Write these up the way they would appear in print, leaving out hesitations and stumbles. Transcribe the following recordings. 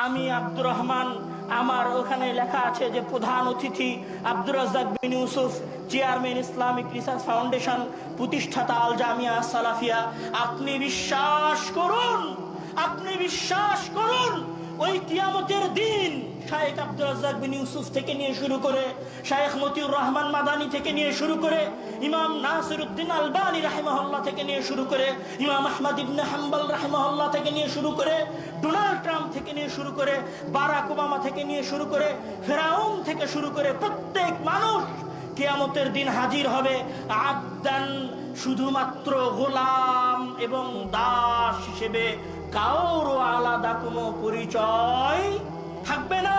আমি আব্দুর রহমান, আমার ওখানে লেখা আছে যে প্রধান অতিথি Abdur Razzaq bin Yusuf, chairman Islamic research foundation, প্রতিষ্ঠাতা আল জামিয়া সালাফিয়া। আপনি বিশ্বাস করুন, আপনি বিশ্বাস করুন, ওই কিয়ামতের দিন শায়েখ আব্দুর রাজ্জাক বিন ইউসুফ থেকে নিয়ে শুরু করে, শায়েখ মতিউর রহমান মাদানী থেকে নিয়ে শুরু করে, ইমাম নাসিরউদ্দিন আলবানী রাহিমাহুল্লাহ থেকে নিয়ে শুরু করে, ইমাম আহমদ ইবনে হাম্বল রাহিমাহুল্লাহ থেকে নিয়ে শুরু করে, ডোনাল্ড ট্রাম্প থেকে নিয়ে শুরু করে, বারাক ওবামা থেকে নিয়ে শুরু করে, ফেরাউন থেকে শুরু করে প্রত্যেক মানুষ কিয়ামতের দিন হাজির হবে আবদান, শুধুমাত্র গোলাম এবং দাস হিসেবে। কারো আলাদা কোনো পরিচয় থাকবে না।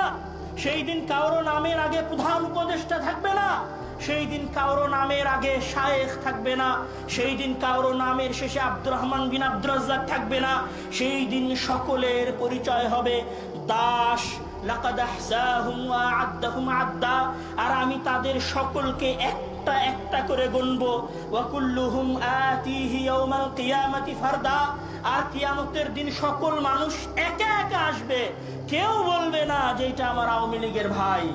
সেই দিন কারো নামের আগে প্রধান উপদেষ্টা থাকবে না, সেই দিন কারো নামের আগে শায়েখ থাকবে না, সেই দিন কারো নামের শেষে আব্দুর রহমান বিন আব্দুর রাজ্জাক থাকবে না। সেই দিন সকলের পরিচয় হবে দাস। লাকাদ আহসাহুম ওয়া আ'আদ্দাহুম আ'আদ্দা। আর আমি তাদের সকলকে একটা একটা করে গুনবো। ওয়া কুল্লুহুম আতিহি ইয়াউমাল কিয়ামাতি ফারদা। আর কিয়ামতের দিন সকল মানুষ একা একা আসবে। কেউ বলবে না যে এটা আমার আওয়ামী লীগের ভাই,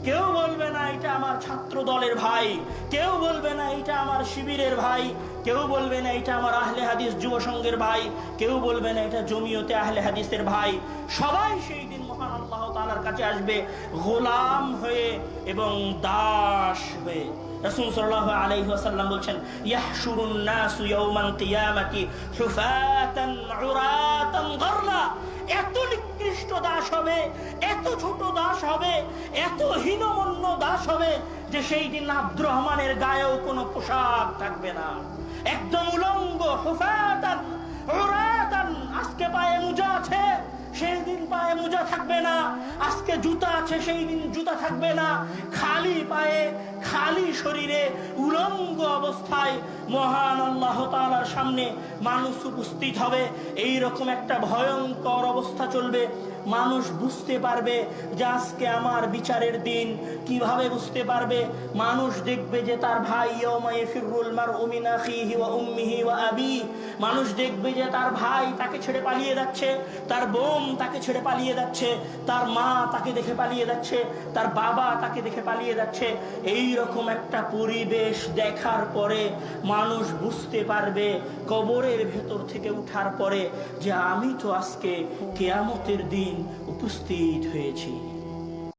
কেউ বলবে না এটা আমার ছাত্র দলের ভাই, কেউ বলবে না এটা আমার শিবিরের ভাই, কেউ বলবে না এটা আমার আহলে হাদিস যুব সংঘের ভাই, কেউ বলবে না এটা জমিয়তে আহলে হাদিসের ভাই। সবাই সেই দিন মহান আল্লাহ তাআলার কাছে আসবে গোলাম হয়ে এবং দাস হয়ে। রাসূল সাল্লাল্লাহু আলাইহি ওয়াসাল্লাম বলেন, ইয়াহশুরুন নাসু ইয়াউমাল কিয়ামাতি হুফাতান উরাতান গরলা। এত নিকৃষ্ট দাস হবে, এত ছোট দাস হবে, এত হীনমন্য দাস হবে যে সেই দিন আব্দুর রহমানের গায়েও কোনো পোশাক থাকবে না, একদম উলঙ্গ। হুফাতান উরাতান। আজকে পায়ে মোজা আছে, সেই দিন পায়ে মোজা থাকবে না। আজকে জুতা আছে, সেই দিন জুতা থাকবে না। খালি পায়ে, খালি শরীরে, উলঙ্গ অবস্থায় মহান আল্লাহ তাআলার সামনে মানুষ উপস্থিত হবে। এই রকম একটা ভয়ঙ্কর অবস্থা চলবে। মানুষ বুঝতে পারবে যে আজকে আমার বিচারের দিন। কিভাবে বুঝতে পারবে? মানুষ দেখবে যে তার ভাই, ইয়াউমা ইয়াফিরুল মারউ মিন আখিহি ওয়া উম্মিহি ওয়া আবি। মানুষ দেখবে যে তার ভাই তাকে ছেড়ে পালিয়ে যাচ্ছে, তার বোন তাকে ছেড়ে পালিয়ে যাচ্ছে, তার মা তাকে দেখে পালিয়ে যাচ্ছে, তার বাবা তাকে দেখে পালিয়ে যাচ্ছে। এই রকম একটা পরিবেশ দেখার পরে মানুষ বুঝতে পারবে কবরের ভেতর থেকে উঠার পরে যে আমি তো আজকে কিয়ামতের দিন উপস্থিত হয়েছি।